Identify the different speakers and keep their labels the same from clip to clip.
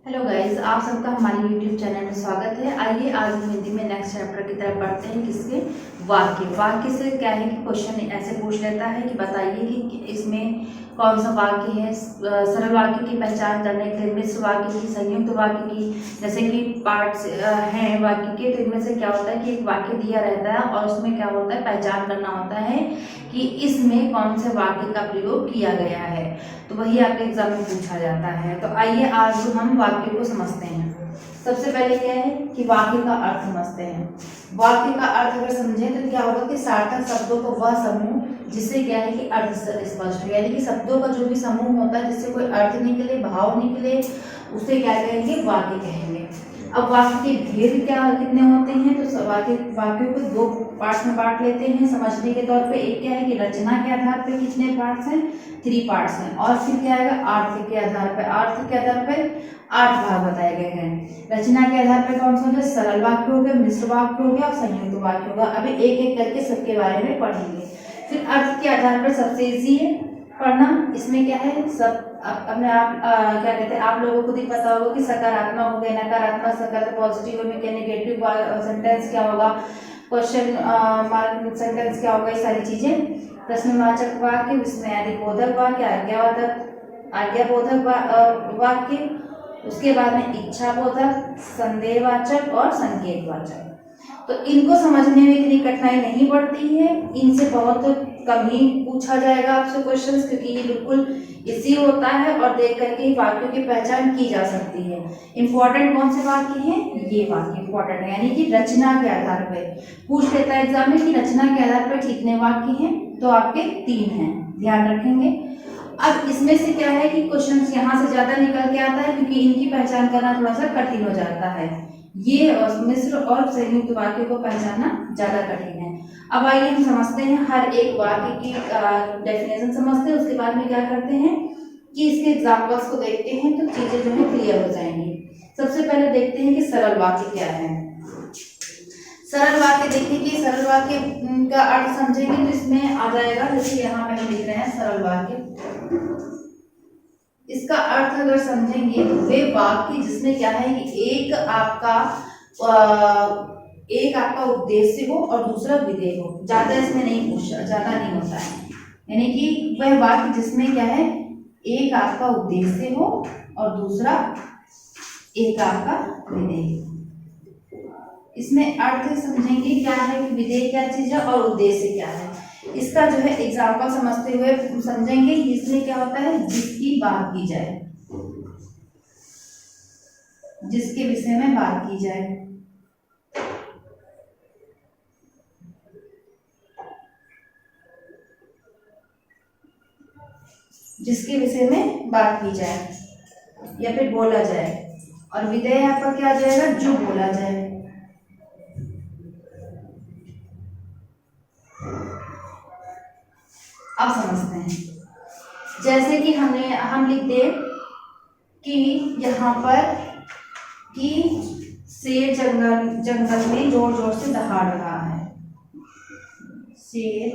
Speaker 1: Hello guys, आप सबका हमारे यूट्यूब चैनल में स्वागत है। आइए आज हम हिंदी में नेक्स्ट चैप्टर की तरफ बढ़ते हैं। किसके? वाक्य से क्या है कि क्वेश्चन ऐसे पूछ लेता है कि बताइए कि इसमें कौन सा वाक्य है। सरल वाक्य की पहचान करने के लिए मिश्र वाक्य की, संयुक्त वाक्य की, जैसे कि पार्ट्स हैं वाक्य के, तो इनमें से क्या होता है कि एक वाक्य दिया रहता है और उसमें क्या होता है, पहचान करना होता है कि इसमें कौन से वाक्य का प्रयोग किया गया है। तो वही आपके एग्जाम में पूछा जाता है। तो आइए आज हम वाक्य को समझते हैं। सबसे पहले क्या है कि वाक्य का अर्थ समझते हैं। वाक्य का अर्थ अगर समझें तो क्या होगा कि सार्थक शब्दों का वह समूह जिससे क्या है कि अर्थ स्पष्ट हो, यानी कि शब्दों का जो भी समूह होता है जिससे कोई अर्थ निकले, भाव निकले, उसे क्या कहेंगे? वाक्य कहेंगे। अब वाक्य के भेद क्या कितने होते हैं? तो वाक्यों को दो पार्ट्स में बांट लेते हैं समझने के तौर पे। एक क्या है कि रचना के आधार पे कितने पार्ट्स हैं? 3 पार्ट्स हैं। और फिर क्या आएगा? अर्थ के आधार पे। अर्थ के आधार पे 8 भाग बताए गए हैं। रचना के आधार पे कौन सा? सरल वाक्य हो गया, मिश्र वाक्य हो गया और संयुक्त वाक्य होगा। अभी एक एक करके सबके बारे में पढ़ेंगे। फिर अर्थ के आधार पर सबसे इजी है पढ़ना। इसमें क्या है, सब अपने आप क्या कहते हैं, आप लोगों को भी पता होगा कि सकारात्मक हो गया, नकारात्मक, सकारात्मक, पॉजिटिव में क्या, नेगेटिव सेंटेंस क्या होगा, क्वेश्चन मार्क सेंटेंस क्या होगा, ये सारी चीजें। प्रश्नवाचक वाक्य, विस्मयादि बोधक वाक्य, आज्ञाबोधक वाक्य, उसके बाद में इच्छाबोधक, संदेहवाचक और संकेतवाचक। तो इनको समझने में इतनी कठिनाई नहीं पड़ती है। इनसे बहुत कम ही पूछा जाएगा आपसे क्वेश्चंस, क्योंकि ये बिल्कुल इजी होता है और देख करके वाक्यों की पहचान की जा सकती है। इंपॉर्टेंट कौन से वाक्य हैं? ये वाक्य इंपॉर्टेंट है, यानी कि रचना के आधार पर पूछ लेता है एग्जाम में कि रचना के आधार पर कितने वाक्य हैं। तो आपके 3 हैं, ध्यान रखेंगे। अब इसमें से क्या है कि क्वेश्चंस यहाँ से ज्यादा निकल के आता है, क्योंकि इनकी पहचान करना थोड़ा सा कठिन हो जाता है। ये मिश्र और संयुक्त वाक्य को पहचानना ज्यादा कठिन है। अब आइए हम समझते हैं, हर एक वाक्य की डेफिनेशन समझते हैं। उसके बाद में क्या करते हैं कि इसके एग्जाम्पल्स को देखते हैं, तो चीजें जो है क्लियर हो जाएंगी। सबसे पहले देखते हैं कि सरल वाक्य क्या है। सरल वाक्य देखिए कि सरल वाक्य का अर्थ समझेंगे तो इसमें आ जाएगा, जैसे यहाँ पे हम लिख रहे हैं सरल वाक्य। इसका अर्थ अगर समझेंगे तो वे वाक्य जिसमें क्या है कि एक आपका उद्देश्य हो और दूसरा विधेय हो। ज्यादा इसमें नहीं पूछा, ज्यादा नहीं होता है। यानी कि वह वाक्य जिसमें क्या है, एक आपका उद्देश्य हो और दूसरा एक आपका विधेय। इसमें अर्थ समझेंगे क्या है कि विधेय क्या चीज है और उद्देश्य क्या है। इसका जो है एग्जाम्पल समझते हुए समझेंगे। इसमें क्या होता है, जिसकी बात की जाए, जिसके विषय में बात की जाए। जिसके विषय में बात की जाए या फिर बोला जाए। और विधेय आपका क्या आ जाएगा? जो बोला जाए। अब समझते हैं, जैसे कि हम लिख दे कि यहाँ पर कि शेर जंगल में जोर जोर से दहाड़ रहा है। शेर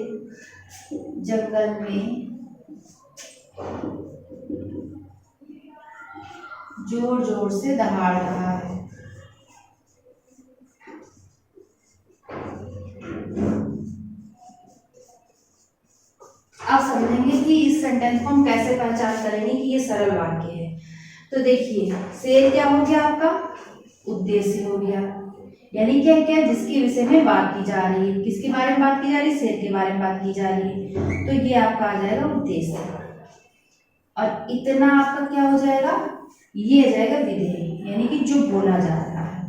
Speaker 1: जंगल में जोर जोर से दहाड़ रहा है। आप समझेंगे कि इस सेंटेंस को हम कैसे पहचान करेंगे कि ये सरल वाक्य है। तो देखिए, शेर क्या हो गया आपका? उद्देश्य हो गया। यानी क्या क्या, जिसके विषय में बात की जा रही है। किसके बारे में बात की जा रही है? शेर के बारे में बात की जा रही है। तो ये आपका आ जाएगा उद्देश्य। और इतना आपका क्या हो जाएगा? ये आ जाएगा विधेय, यानी कि जो बोला जा रहा है।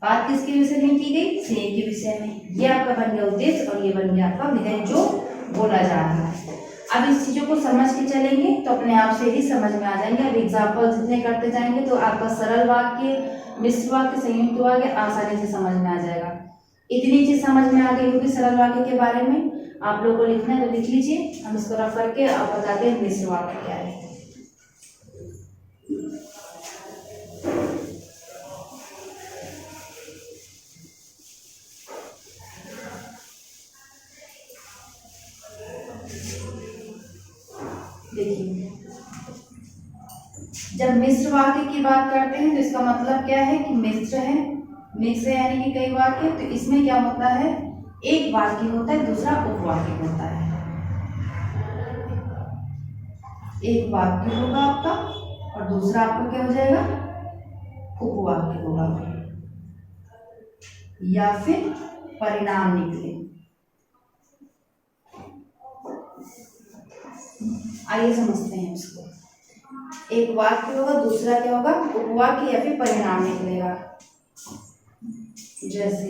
Speaker 1: बात किसके विषय में की गई? शेर के विषय में। ये आपका बन गया उद्देश्य और ये बन गया आपका विधेय, जो बोला जा रहा है। अब इस चीजों को समझ के चलेंगे तो अपने आप से ही समझ में आ जाएंगे। अब एग्जाम्पल जितने करते जाएंगे तो आपका सरल वाक्य, मिश्र वाक्य, संयुक्त वाक्य आसानी से समझ में आ जाएगा। इतनी चीज समझ में आ गई होगी सरल वाक्य के बारे में। आप लोगों को लिखना है तो लिख लीजिए, हम इसको रफ करके आप बताते हैं मिश्र वाक्य क्या है। देखिए, जब मिश्र वाक्य की बात करते हैं तो इसका मतलब क्या है कि मिश्र है, मिश्र यानी कि कई वाक्य। तो इसमें क्या होता है, एक वाक्य होता है, दूसरा उपवाक्य होता है। एक वाक्य होगा आपका और दूसरा आपका क्या हो जाएगा, उपवाक्य होगा, या फिर परिणाम निकले। आइए समझते हैं इसको। एक वाक्य होगा, दूसरा क्या होगा, उपवाक्य या फिर परिणाम निकलेगा। जैसे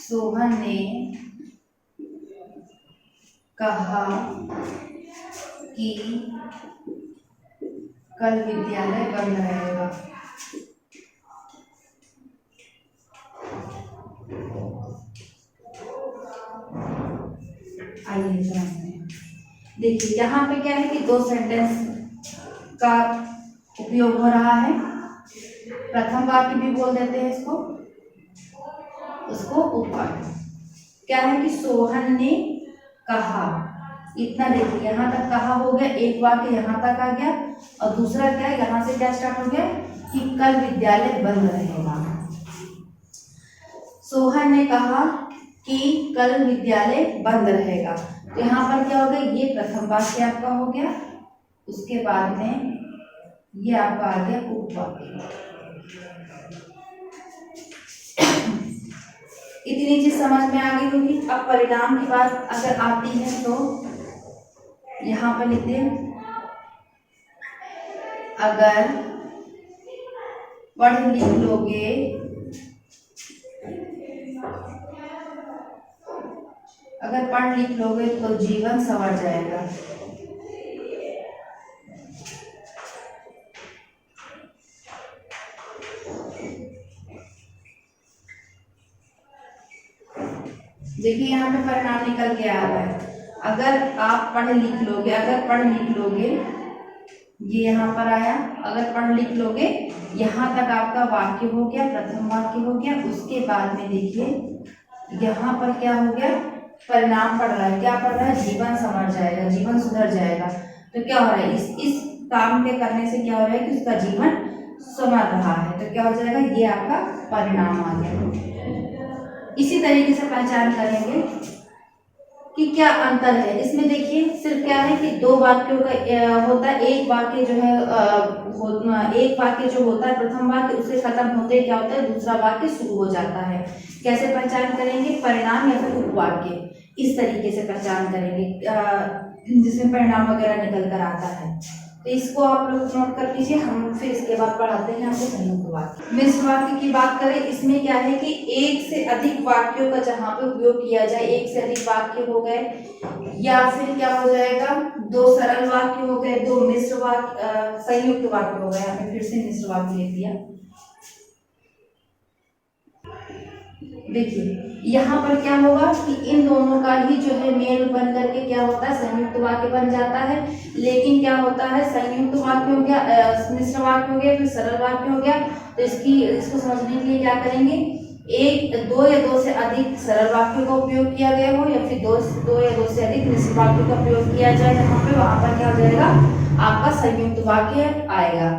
Speaker 1: सोहन ने कहा कि कल विद्यालय बंद रहेगा। आइए समझते हैं। देखिए यहाँ पे क्या है कि दो सेंटेंस का उपयोग हो रहा है। प्रथम वाक्य भी बोल देते हैं इसको, उसको उपवाक्य। क्या है कि सोहन ने कहा, इतना देखिए यहाँ तक कहा हो गया, एक वाक्य यहाँ तक आ गया, और दूसरा क्या है, यहाँ से क्या स्टार्ट हो गया कि कल विद्यालय बंद रहेगा। सोहन ने कहा कि कल विद्यालय बंद रहेगा। तो यहाँ पर क्या हो गया, ये प्रथम वाक्य आपका हो गया, उसके बाद में ये आपका आ गया उपवाक्य। इतनी चीज समझ में आ गई होगी। अब परिणाम की बात अगर आती है तो यहाँ पर लिखते हैं, अगर पढ़ लिख लोगे तो जीवन संवर जाएगा। देखिए यहाँ पे परिणाम निकल के आ रहा है, अगर आप पढ़ लिख लोगे, अगर पढ़ लिख लोगे, ये यहाँ पर आया, अगर पढ़ लिख लोगे, यहाँ तक आपका वाक्य हो गया, प्रथम वाक्य हो गया। उसके बाद में देखिए यहाँ पर क्या हो गया, परिणाम पढ़ रहा है, क्या पढ़ रहा है, जीवन संवर जाएगा, जीवन सुधर जाएगा। तो क्या हो रहा है, इस काम के करने से क्या हो रहा है कि उसका जीवन संवर रहा है। तो क्या हो जाएगा, ये आपका परिणाम आ गया। इसी तरीके से पहचान करेंगे कि क्या अंतर है इसमें। देखिए सिर्फ क्या है कि दो वाक्यों का होता है, एक वाक्य जो है एक वाक्य जो होता है प्रथम वाक्य, उससे खत्म होते क्या होता है, दूसरा वाक्य शुरू हो जाता है। कैसे पहचान करेंगे, परिणाम या फिर उपवाक्य, इस तरीके से पहचान करेंगे जिसमें परिणाम वगैरह निकल कर आता है। तो इसको आप लोग नोट कर लीजिए, हम फिर इसके बाद पढ़ाते हैं आपको संयुक्त वाक्य। मिश्र वाक्य की बात करें, इसमें क्या है कि एक से अधिक वाक्यों का जहाँ पे उपयोग किया जाए, एक से अधिक वाक्य हो गए, या फिर क्या हो जाएगा, दो सरल वाक्य हो गए, दो मिश्र वाक्य, संयुक्त वाक्य हो गए। हमने फिर से मिश्र वाक्य लिख दिया। देखिए यहाँ पर क्या होगा कि इन दोनों का ही जो है मेल बन करके क्या होता है, संयुक्त वाक्य बन जाता है। लेकिन क्या होता है, संयुक्त वाक्य हो गया, मिश्र वाक्य हो गया, फिर सरल वाक्य हो गया। तो इसको समझने के लिए क्या करेंगे, दो या दो से अधिक सरल वाक्यों का उपयोग किया गया हो, या फिर दो या दो से अधिक मिश्र वाक्यों का प्रयोग किया जाए यहाँ पे, वहां पर क्या हो जाएगा, आपका संयुक्त वाक्य आएगा।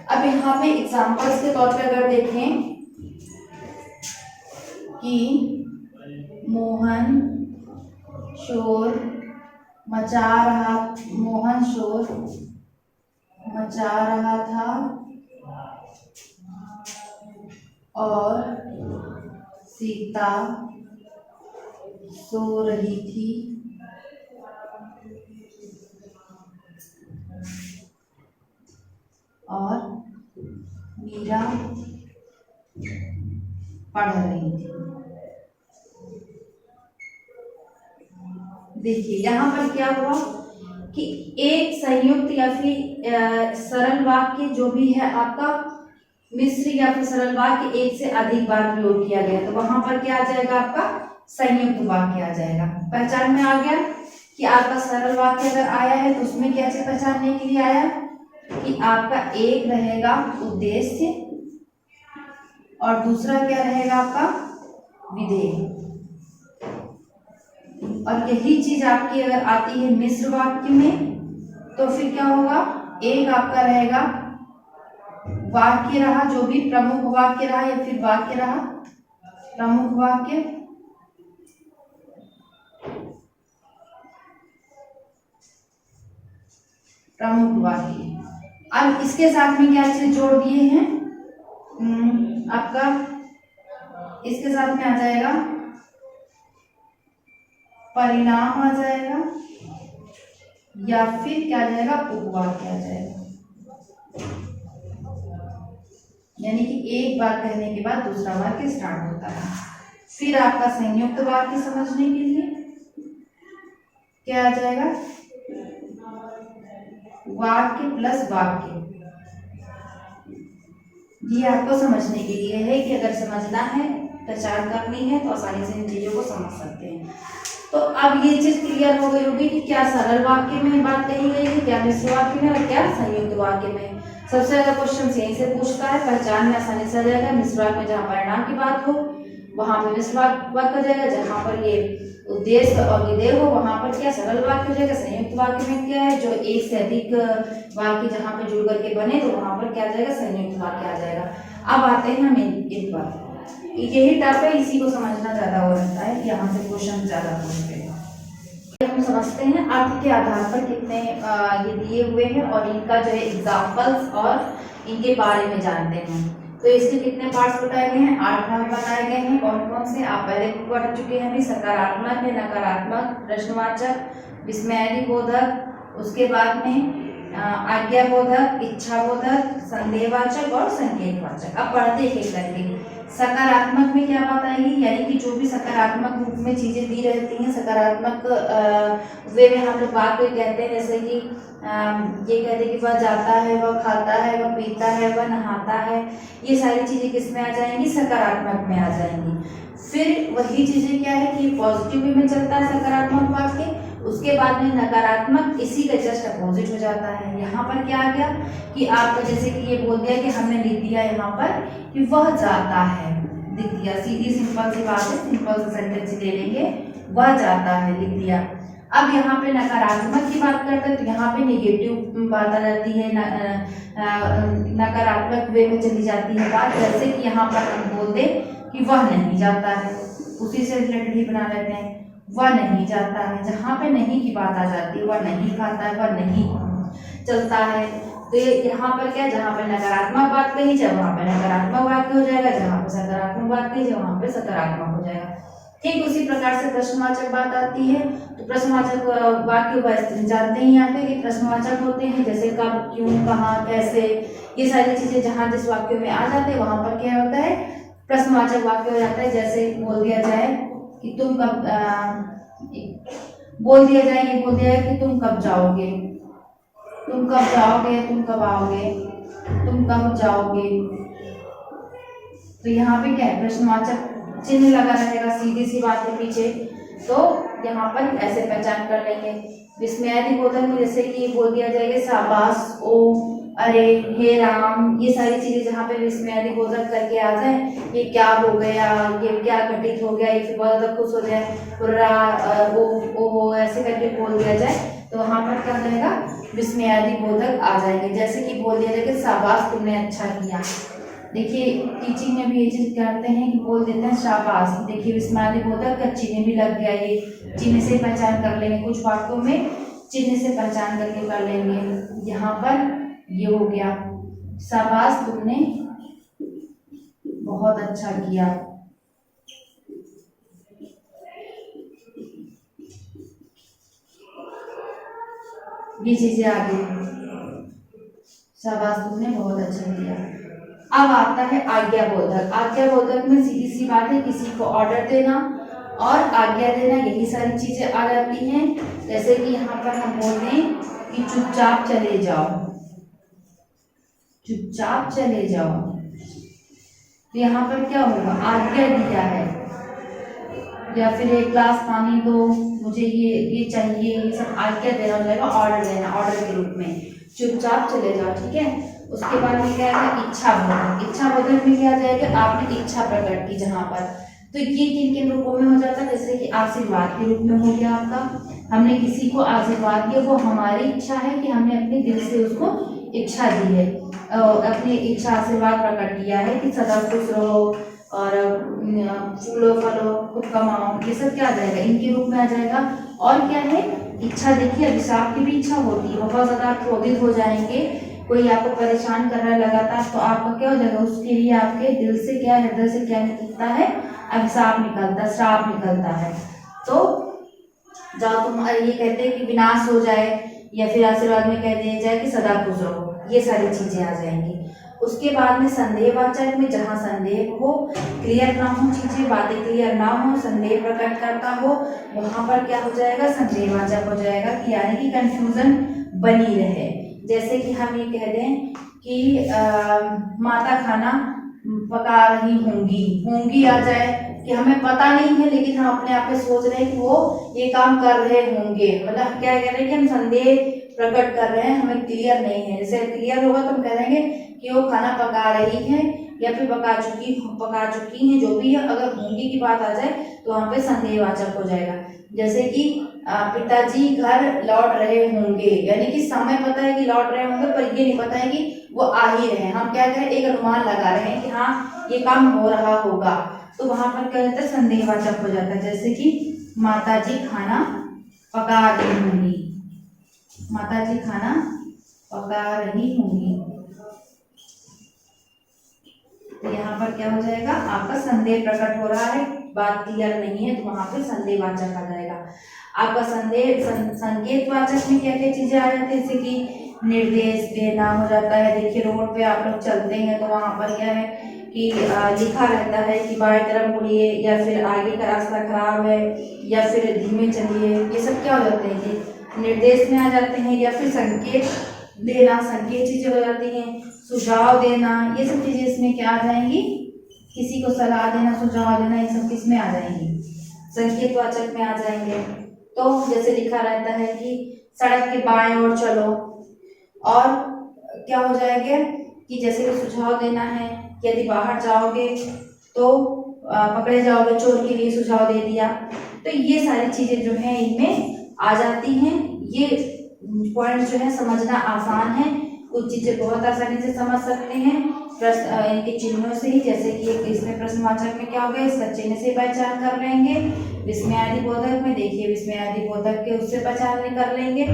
Speaker 1: अब यहाँ पे एग्जाम्पल्स के तौर पर अगर देखें कि मोहन शोर मचा रहा था और सीता सो रही थी, और मीरा पढ़ रही थी। देखिए यहाँ पर क्या हुआ कि एक संयुक्त या फिर सरल वाक्य जो भी है आपका, मिश्र या फिर सरल वाक्य एक से अधिक बार प्रयोग किया गया, तो वहां पर क्या आ जाएगा, आपका संयुक्त वाक्य आ जाएगा। पहचान में आ गया कि आपका सरल वाक्य अगर आया है तो उसमें क्या चीज पहचानने के लिए आया कि आपका एक रहेगा उद्देश्य और दूसरा क्या रहेगा आपका विधेय। और यही चीज आपकी अगर आती है मिश्र वाक्य में तो फिर क्या होगा, एक आपका रहेगा वाक्य रहा, जो भी प्रमुख वाक्य रहा या फिर वाक्य रहा, प्रमुख वाक्य, प्रमुख वाक्य। अब इसके साथ में क्या चीज जोड़ दिए हैं, आपका इसके साथ में आ जाएगा परिणाम आ जाएगा या फिर क्या आ जाएगा, उपवाक्य आ जाएगा। यानी कि एक बार कहने के बाद दूसरा वाक्य स्टार्ट होता है। फिर आपका संयुक्त वाक्य समझने के लिए क्या आ जाएगा, वाक्य प्लस वाक्य। ये आपको समझने के लिए है कि अगर समझना है, पहचान करनी है तो आसानी से इन चीजों को समझ सकते हैं। तो अब ये चीज क्लियर हो गई होगी कि क्या सरल वाक्य में बात कही गई है, क्या मिश्र वाक्य में और क्या संयुक्त वाक्य में। सबसे ज्यादा क्वेश्चन यहीं से पूछता है, पहचान में आसानी से आ जाएगा। मिश्र वाक्य में जहाँ परिणाम की बात हो वहां पर मिश्र वाक्य हो जाएगा, जहाँ पर ये उद्देश्य और विधेय हो वहां पर क्या सरल वाक्य हो जाएगा। संयुक्त वाक्य में क्या है, जो एक से अधिक वाक्य जहाँ पे जुड़ करके बने तो वहां पर क्या आ जाएगा, संयुक्त वाक्य आ जाएगा। अब आते हैं हम इन पर, यही टफ है, इसी को समझना ज्यादा हो रहता है, यहाँ से क्वेश्चन ज्यादा पूछते हैं। हम समझते हैं अर्थ के आधार पर कितने ये दिए हुए हैं और इनका जो है एग्जाम्पल्स और इनके बारे में जानते हैं। तो इसके कितने पार्ट्स बताए गए हैं, 8 भाग बताए गए हैं। कौन कौन से आप पहले पढ़ चुके हैं अभी, सकारात्मक है, नकारात्मक, प्रश्नवाचक, विस्मयादिबोधक, उसके बाद में आज्ञाबोधक, इच्छाबोधक, संदेहवाचक और संकेतवाचक। अब पढ़ते एक एक करके। सकारात्मक में क्या बात आएगी, यानी कि जो भी सकारात्मक रूप में चीजें दी रहती हैं, सकारात्मक वे में हम लोग बात को कहते हैं, जैसे कि ये कहते हैं कि वह जाता है, वह खाता है, वह पीता है, वह नहाता है, ये सारी चीजें किस में आ जाएंगी, सकारात्मक में आ जाएंगी। फिर वही चीजें क्या है कि पॉजिटिव वे में चलता है सकारात्मक वाक्य, उसके बाद में नकारात्मक इसी का जस्ट अपोजिट हो जाता है। यहाँ पर क्या आ गया कि आपको जैसे कि ये बोल दिया कि हमने लिख दिया यहाँ पर कि वह जाता है, लिख दिया, सीधी सिंपल सी बात है, सिंपल सा सेंटेंस ले लेंगे, वह जाता है, लिख दिया। अब यहाँ पे नकारात्मक की बात करते हैं तो यहाँ पे नेगेटिव बात आ जाती है, नकारात्मक वे में चली जाती है बात। जैसे कि यहाँ पर हम बोल दे कि वह नहीं जाता है, उसी से रिलेटेड ही बना लेते हैं, वह नहीं जाता है। जहाँ पे नहीं की बात आ जाती है, वह नहीं खाता है, वह नहीं चलता है, तो यहाँ पर क्या, जहाँ पर नकारात्मक बात कही जाए वहाँ पर नकारात्मक वाक्य हो जाएगा, जहाँ पर सकारात्मक बात कही जाए वहाँ पर सकारात्मक हो जाएगा। ठीक उसी प्रकार से प्रश्नवाचक बात आती है तो प्रश्नवाचक वाक्य जानते ही यहाँ पे कि प्रश्नवाचक होते हैं, जैसे कब, क्यों, कहाँ, कैसे, ये सारी चीजें जहाँ जिस वाक्य में आ जाते हैं वहां पर क्या होता है, प्रश्नवाचक वाक्य हो जाता है। जैसे बोल दिया जाए कि तुम कब, बोल दिया जाए, ये बोल दिया जाए कि तुम कब जाओगे, तुम कब जाओगे, तुम कब आओगे, तुम कब जाओगे, तो यहाँ पे क्या है, प्रश्नवाचक चिन्ह लगा रहेगा, सीधी सी बात है पीछे, तो यहाँ पर ऐसे पहचान कर लेंगे। विस्मयादिबोधक में जैसे कि बोल दिया जाएगा शाबाश, ओ, अरे, हे राम, ये सारी चीजें जहाँ पे विस्मयादिबोधक करके आ जाए, ये क्या हो गया, ये क्या घटित हो गया, ये फिर बहुत ज्यादा खुश हो जाए, ओ ऐसे करके बोल दिया जाए तो वहां पर क्या रहेगा, विस्मयादिबोधक आ जाएंगे। जैसे कि बोल दिया जाएगा शाबाश तुमने अच्छा किया, देखिए टीचिंग में भी ये चीज करते हैं कि बोल देते हैं शाबाश, देखिए विस्मयादिबोधक का चिन्ह भी लग गया, ये चिन्ह से पहचान कर लेंगे, कुछ वाक्यों में चिन्ह से पहचान करके कर लेंगे। यहाँ पर ये हो गया शाबाश तुमने बहुत अच्छा किया, ये चीजें आ गई, शाबाश तुमने बहुत अच्छा किया। अब आता है आज्ञाबोधक। आज्ञाबोधक में सीधी सी बात है, किसी को ऑर्डर देना और आज्ञा देना, यही सारी चीजें आ जाती हैं। जैसे कि यहाँ पर हम बोल दें कि चुपचाप चले जाओ, चुपचाप चले जाओ, तो यहाँ पर क्या होगा, आज्ञा दिया है। या फिर एक ग्लास पानी दो, मुझे ये चाहिए, ये सब आज्ञा देना हो जाएगा, ऑर्डर देना, ऑर्डर के रूप में, चुपचाप चले जाओ, ठीक है। उसके बाद में क्या है, इच्छा बोधक। इच्छा बोधक में क्या आ जाएगा, आपने इच्छा प्रकट की, जहाँ पर तो ये किन किन रूपों में हो जाता है, जैसे कि आशीर्वाद के रूप में हो गया आपका, हमने किसी को आशीर्वाद दिया, वो हमारी इच्छा है कि हमने अपने दिल से उसको इच्छा दी है, अपनी इच्छा आशीर्वाद प्रकट किया है कि सदा खुश रहो और फूलो फलो खूब कमाओ, ये सब क्या आ जाएगा, इनके रूप में आ जाएगा। और क्या है, इच्छा देखिए, अभिशाप की भी इच्छा होती है, बहुत ज्यादा क्रोधित हो जाएंगे, कोई आपको परेशान कर रहा है लगातार, तो आपका क्या हो जाएगा, उसके लिए आपके दिल से क्या, हृदय से क्या निकलता है, अभिशाप निकलता है, श्राप निकलता है। तो जब तुम ये कहते हैं कि विनाश हो जाए, या फिर आशीर्वाद में कह दिया जाए कि सदा खुश रहो, ये सारी चीजें आ जाएंगी। उसके बाद में संदेहवाचक में, जहाँ संदेह हो, क्लियर ना हो चीजें, बातें क्लियर ना हो, संदेह प्रकट करता हो, वहां पर क्या हो जाएगा, संदेहवाचक हो जाएगा, कि यानी कि कंफ्यूजन बनी रहे। जैसे कि हम ये कह दें कि माता खाना पका रही होंगी आ जाए, कि हमें पता नहीं है लेकिन हम अपने आप में सोच रहे हैं कि वो ये काम कर रहे होंगे, मतलब क्या कह रहे हैं कि हम संदेह प्रकट कर रहे हैं, हमें क्लियर नहीं है। जैसे क्लियर होगा तो हम कह देंगे कि वो खाना पका रही है या फिर पका चुकी हैं, जो भी है। अगर होंगी की बात आ जाए तो वहाँ पे संदेहवाचक हो जाएगा। जैसे कि पिताजी घर लौट रहे होंगे, यानी कि समय पता है कि लौट रहे होंगे, पर ये नहीं पता है कि वो आ ही रहे हैं। हम क्या करें, एक अनुमान लगा रहे हैं कि हाँ ये काम हो रहा होगा, तो वहां पर क्या होता है, संदेहवाचक हो जाता है। जैसे कि माताजी खाना पका रही होंगी, माताजी खाना पका रही होंगी, तो यहाँ पर क्या हो जाएगा, आपका संदेह प्रकट हो रहा है, बात क्लियर नहीं है, तो वहां पे संदेहवाचक आ जाएगा। आपका संकेतवाचक में क्या क्या चीजें आ जाती है, जैसे कि निर्देश देना हो जाता है। देखिए रोड पे आप लोग चलते हैं तो वहां पर क्या है कि लिखा रहता है कि बाएं तरफ मुड़िए, या फिर आगे का रास्ता खराब है, या फिर धीमे चलिए, ये सब क्या हो जाते हैं, ये निर्देश में आ जाते हैं। या फिर संकेत देना, संकेत चीजें हो जाती हैं। सुझाव देना, ये सब चीजें इसमें क्या आ जाएंगी, किसी को सलाह देना, सुझाव देना, ये सब किस में आ जाएंगी, संकेतवाचक में आ जाएंगे। तो जैसे लिखा रहता है कि सड़क के बाएं ओर चलो, और क्या हो जाएगा कि जैसे कि सुझाव देना है, यदि बाहर जाओगे तो पकड़े जाओगे, चोर के लिए सुझाव दे दिया। तो ये सारी चीजें जो है इनमें आ जाती हैं। ये पॉइंट जो है समझना आसान है, कुछ चीजें बहुत आसानी से समझ सकते हैं प्रश्न इनके चिन्हों से ही। जैसे कि इसमें प्रश्नवाचक में क्या हो गया, इसका चिन्ह से पहचान कर लेंगे। विस्मयादि बोधक में देखिए, विस्मयादि बोधक के उससे पहचान कर लेंगे।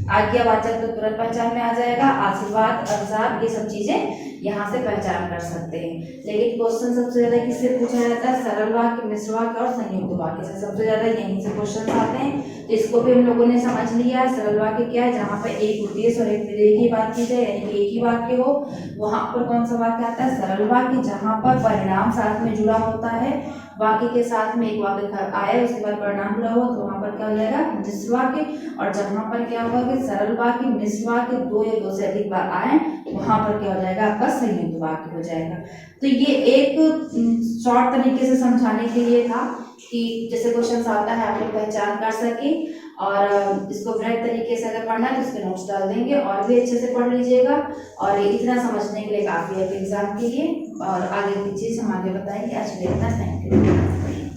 Speaker 1: आज्ञावाचक तो तुरंत पहचान में आ जाएगा। आशीर्वाद, अभिशाप, ये सब चीजें यहाँ से पहचान कर सकते हैं। लेकिन क्वेश्चन सबसे ज्यादा किससे पूछा जाता है, सरल वाक्य, मिश्र वाक्य और संयुक्त वाक्य से सबसे ज्यादा यहीं से क्वेश्चन आते हैं। तो इसको भी हम लोगों ने समझ लिया है। सरल वाक्य क्या है, जहाँ पर एक उद्देश्य और एक विधेय की बात की जाए, यानी कि एक ही वाक्य हो, वहां पर कौन सा वाक्य आता है, सरल वाक्य। जहाँ पर परिणाम साथ में जुड़ा होता है, वाक्य के साथ में एक वाक्य आए उसके बाद परिणाम जुड़ा हो, तो वहां पर क्या हो जाएगा, मिश्र वाक्य। और जहां पर क्या होगा कि सरल वाक्य, मिश्र वाक्य दो या दो से अधिक बार आए, वहां पर क्या हो जाएगा, आपका संयुक्त वाक्य हो जाएगा। तो ये एक शॉर्ट तरीके से समझाने के लिए था कि जैसे क्वेश्चन आता है आप लोग पहचान कर सके। और इसको वृहद तरीके से अगर पढ़ना है तो इसके नोट्स डाल देंगे, और भी अच्छे से पढ़ लीजिएगा। और इतना समझने के लिए काफी है एग्जाम के लिए, और आगे की चीज हम आगे बताएंगे। आज के लिए इतना, थैंक यू।